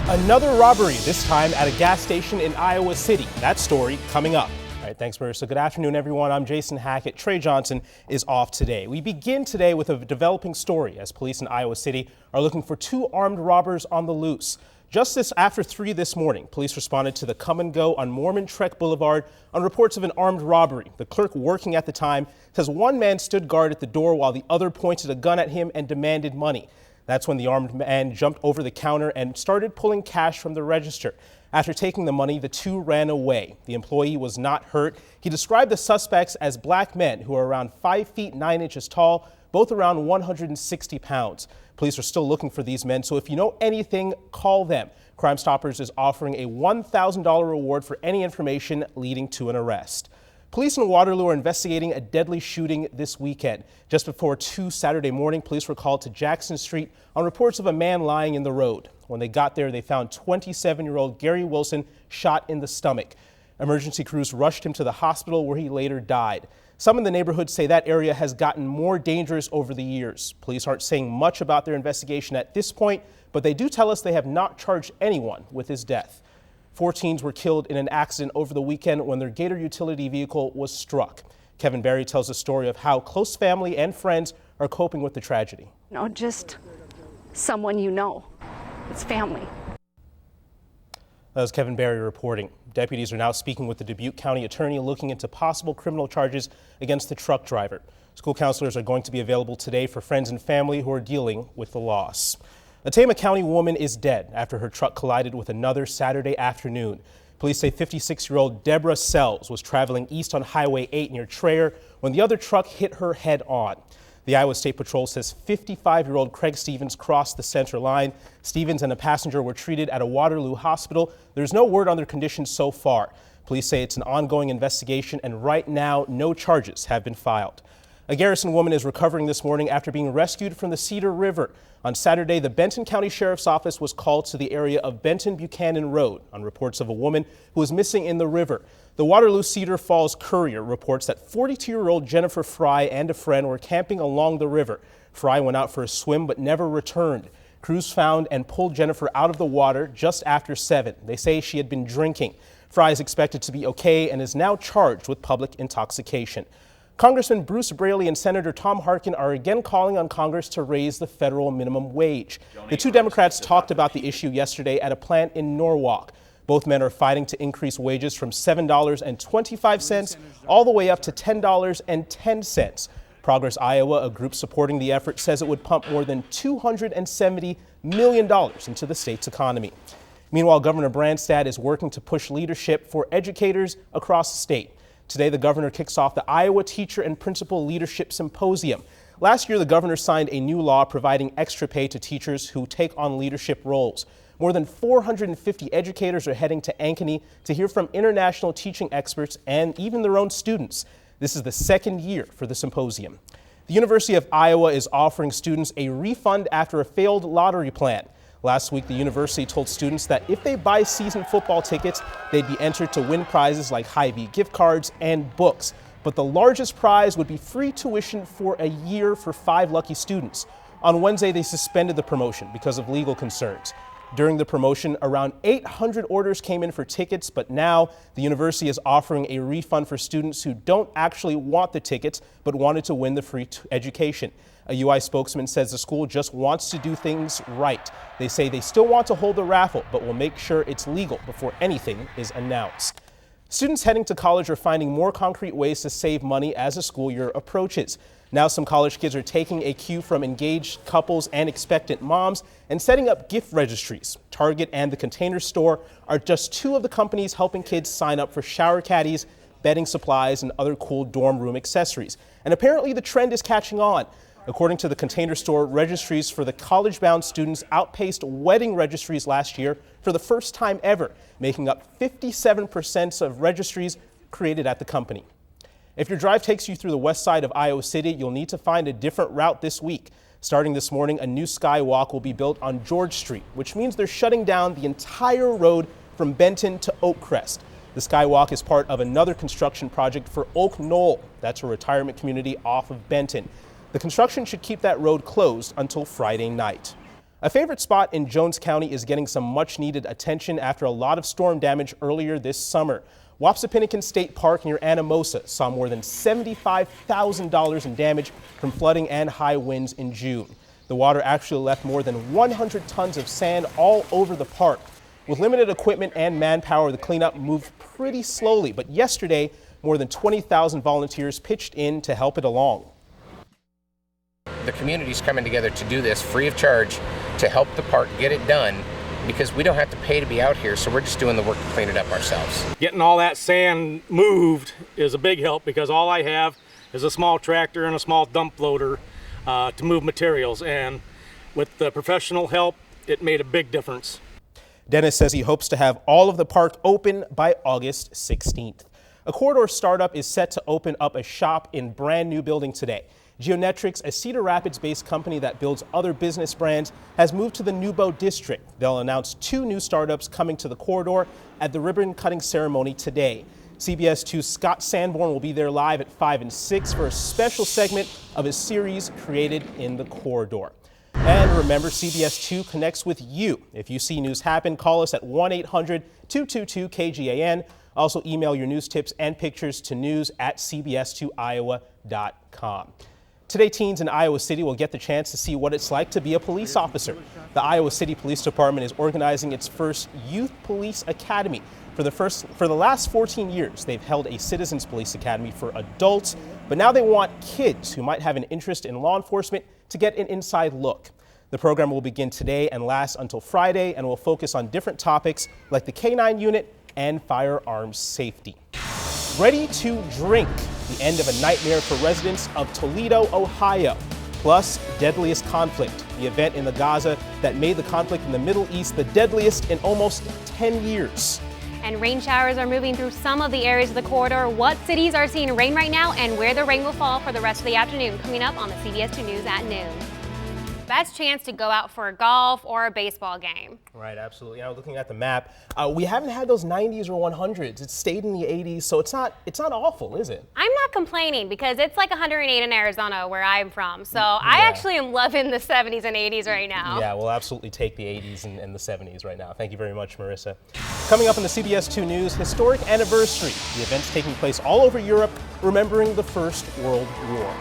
Another robbery, this time at a gas station in Iowa City. That story coming up. All right, thanks, Marissa. Good afternoon, everyone. I'm Jason Hackett. Trey Johnson is off today. We begin today with a developing story as police in Iowa City are looking for two armed robbers on the loose. Just after 3 this morning, police responded to the come and go on Mormon Trek Boulevard on reports of an armed robbery. The clerk working at the time says one man stood guard at the door while the other pointed a gun at him and demanded money. That's when the armed man jumped over the counter and started pulling cash from the register. After taking the money, the two ran away. The employee was not hurt. He described the suspects as black men who are around 5 feet 9 inches tall, both around 160 pounds. Police are still looking for these men, so if you know anything, call them. Crime Stoppers is offering a $1,000 reward for any information leading to an arrest. Police in Waterloo are investigating a deadly shooting this weekend. Just before 2 Saturday morning, police were called to Jackson Street on reports of a man lying in the road. When they got there, they found 27-year-old Gary Wilson shot in the stomach. Emergency crews rushed him to the hospital where he later died. Some in the neighborhood say that area has gotten more dangerous over the years. Police aren't saying much about their investigation at this point, but they do tell us they have not charged anyone with his death. 4 teens were killed in an accident over the weekend when their Gator utility vehicle was struck. Kevin Barry tells a story of how close family and friends are coping with the tragedy. No, just someone you know. It's family. That was Kevin Barry reporting. Deputies are now speaking with the Dubuque County attorney looking into possible criminal charges against the truck driver. School counselors are going to be available today for friends and family who are dealing with the loss. A Tama County woman is dead after her truck collided with another Saturday afternoon. Police say 56-year-old Deborah Sells was traveling east on Highway 8 near Traer when the other truck hit her head on. The Iowa State Patrol says 55-year-old Craig Stevens crossed the center line. Stevens and a passenger were treated at a Waterloo hospital. There's no word on their condition so far. Police say it's an ongoing investigation, and right now, no charges have been filed. A Garrison woman is recovering this morning after being rescued from the Cedar River. On Saturday, the Benton County Sheriff's Office was called to the area of Benton Buchanan Road on reports of a woman who was missing in the river. The Waterloo Cedar Falls Courier reports that 42-year-old Jennifer Fry and a friend were camping along the river. Fry went out for a swim but never returned. Crews found and pulled Jennifer out of the water just after 7. They say she had been drinking. Fry is expected to be okay and is now charged with public intoxication. Congressman Bruce Braley and Senator Tom Harkin are again calling on Congress to raise the federal minimum wage. The two Democrats talked about the issue yesterday at a plant in Norwalk. Both men are fighting to increase wages from $7.25 all the way up to $10.10. Progress Iowa, a group supporting the effort, says it would pump more than $270 million into the state's economy. Meanwhile, Governor Branstad is working to push leadership for educators across the state. Today, the governor kicks off the Iowa Teacher and Principal Leadership Symposium. Last year, the governor signed a new law providing extra pay to teachers who take on leadership roles. More than 450 educators are heading to Ankeny to hear from international teaching experts and even their own students. This is the second year for the symposium. The University of Iowa is offering students a refund after a failed lottery plan. Last week, the university told students that if they buy season football tickets, they'd be entered to win prizes like Hy-Vee gift cards and books. But the largest prize would be free tuition for a year for 5 lucky students. On Wednesday, they suspended the promotion because of legal concerns. During the promotion, around 800 orders came in for tickets, but now the university is offering a refund for students who don't actually want the tickets but wanted to win the free education. A UI spokesman says the school just wants to do things right. They say they still want to hold the raffle, but will make sure it's legal before anything is announced. Students heading to college are finding more concrete ways to save money as the school year approaches. Now some college kids are taking a cue from engaged couples and expectant moms and setting up gift registries. Target and the Container Store are just 2 of the companies helping kids sign up for shower caddies, bedding supplies, and other cool dorm room accessories. And apparently the trend is catching on. According to the Container Store, registries for the college-bound students outpaced wedding registries last year for the first time ever, making up 57% of registries created at the company. If your drive takes you through the west side of Iowa City, you'll need to find a different route this week. Starting this morning, a new skywalk will be built on George Street, which means they're shutting down the entire road from Benton to Oakcrest. The skywalk is part of another construction project for Oak Knoll. That's a retirement community off of Benton. The construction should keep that road closed until Friday night. A favorite spot in Jones County is getting some much needed attention after a lot of storm damage earlier this summer. Wapsipinicon State Park near Anamosa saw more than $75,000 in damage from flooding and high winds in June. The water actually left more than 100 tons of sand all over the park. With limited equipment and manpower, the cleanup moved pretty slowly, but yesterday, more than 20,000 volunteers pitched in to help it along. The community's coming together to do this free of charge to help the park get it done, because we don't have to pay to be out here, so we're just doing the work to clean it up ourselves. Getting all that sand moved is a big help, because all I have is a small tractor and a small dump loader to move materials, and with the professional help, it made a big difference. Dennis says he hopes to have all of the park open by August 16th. A corridor startup is set to open up a shop in brand new building today. Geonetrics, a Cedar Rapids-based company that builds other business brands, has moved to the Nubo district. They'll announce 2 new startups coming to the corridor at the ribbon-cutting ceremony today. CBS 2's Scott Sanborn will be there live at 5 and 6 for a special segment of a series created in the corridor. And remember, CBS 2 connects with you. If you see news happen, call us at 1-800-222-KGAN. Also, email your news tips and pictures to news@cbs2iowa.com. Today, teens in Iowa City will get the chance to see what it's like to be a police officer. The Iowa City Police Department is organizing its first Youth Police Academy. For the last 14 years, they've held a Citizens Police Academy for adults, but now they want kids who might have an interest in law enforcement to get an inside look. The program will begin today and last until Friday and will focus on different topics like the K-9 unit and firearms safety. Ready to drink. The end of a nightmare for residents of Toledo, Ohio. Plus, deadliest conflict, the event in the Gaza that made the conflict in the Middle East the deadliest in almost 10 years. And rain showers are moving through some of the areas of the corridor. What cities are seeing rain right now and where the rain will fall for the rest of the afternoon, coming up on the CBS 2 News at noon. Best chance to go out for a golf or a baseball game. Right, absolutely. Looking at the map, we haven't had those 90s or 100s. It's stayed in the 80s, so it's not awful, is it? I'm not complaining because it's like 108 in Arizona where I'm from. So I actually am loving the 70s and 80s right now. Yeah, we'll absolutely take the 80s and the 70s right now. Thank you very much, Marissa. Coming up on the CBS 2 News, historic anniversary. The event's taking place all over Europe, remembering the First World War.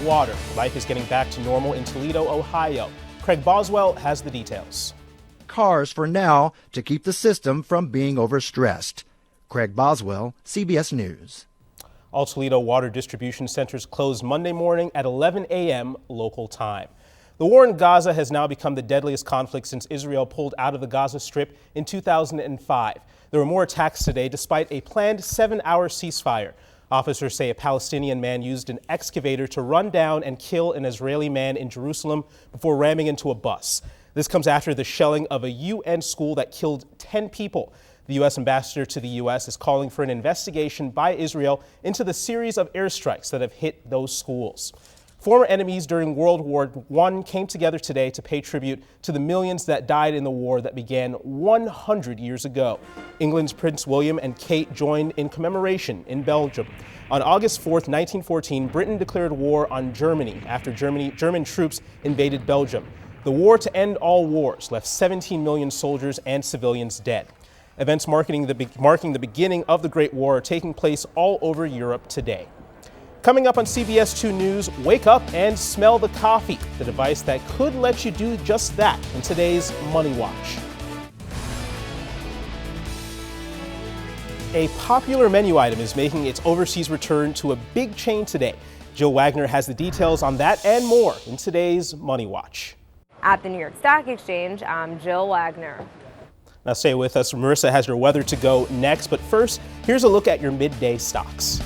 Water. Life is getting back to normal in Toledo, Ohio. Craig Boswell has the details. Cars for now to keep the system from being overstressed. Craig Boswell, CBS News. All Toledo water distribution centers closed Monday morning at 11 a.m. local time. The war in Gaza has now become the deadliest conflict since Israel pulled out of the Gaza Strip in 2005. There were more attacks today despite a planned 7-hour ceasefire. Officers say a Palestinian man used an excavator to run down and kill an Israeli man in Jerusalem before ramming into a bus. This comes after the shelling of a UN school that killed 10 people. The U.S. ambassador to the U.S. is calling for an investigation by Israel into the series of airstrikes that have hit those schools. Former enemies during World War I came together today to pay tribute to the millions that died in the war that began 100 years ago. England's Prince William and Kate joined in commemoration in Belgium. On August 4th, 1914, Britain declared war on Germany after German troops invaded Belgium. The war to end all wars left 17 million soldiers and civilians dead. Events marking the beginning of the Great War are taking place all over Europe today. Coming up on CBS 2 News, wake up and smell the coffee, the device that could let you do just that in today's Money Watch. A popular menu item is making its overseas return to a big chain today. Jill Wagner has the details on that and more in today's Money Watch. At the New York Stock Exchange, I'm Jill Wagner. Now stay with us. Marissa has your weather to go next, but first, here's a look at your midday stocks.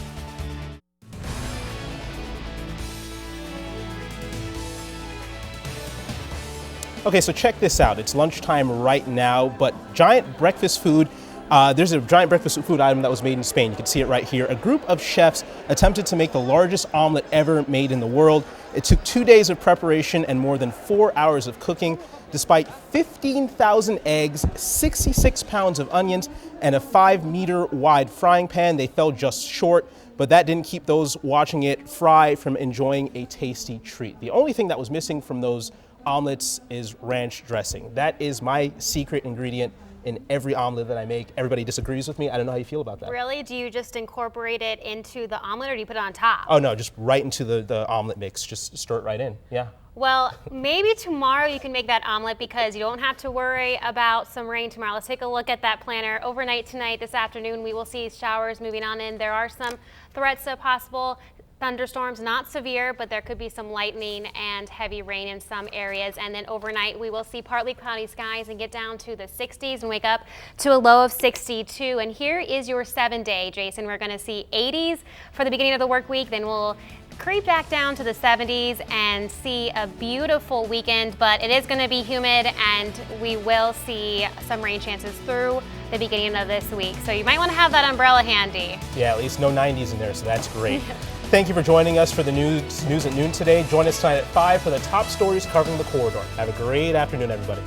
Okay, so check this out. It's lunchtime right now, but Giant breakfast food There's a giant breakfast food item that was made in Spain. You can see it right here. A group of chefs attempted to make the largest omelet ever made in the world. It took 2 days of preparation and more than 4 hours of cooking. Despite 15,000 eggs, 66 pounds of onions, and a 5-meter wide frying pan, they fell just short. But that didn't keep those watching it fry from enjoying a tasty treat. The only thing that was missing from those omelets is ranch dressing. That is my secret ingredient in every omelet that I make. Everybody disagrees with me. I don't know how you feel about that. Really? Do you just incorporate it into the omelet or do you put it on top? Oh no, just right into the omelet mix. Just stir it right in, yeah. Well, maybe tomorrow you can make that omelet because you don't have to worry about some rain tomorrow. Let's take a look at that planner. Overnight tonight, this afternoon, we will see showers moving on in. There are some threats of possible thunderstorms, not severe, but there could be some lightning and heavy rain in some areas. And then overnight, we will see partly cloudy skies and get down to the 60s and wake up to a low of 62. And here is your 7-day, Jason. We're going to see 80s for the beginning of the work week. Then we'll creep back down to the 70s and see a beautiful weekend, but it is going to be humid and we will see some rain chances through the beginning of this week. So you might want to have that umbrella handy. Yeah, at least no 90s in there, so that's great. Thank you for joining us for the news at noon today. Join us tonight at 5 for the top stories covering the corridor. Have a great afternoon, everybody.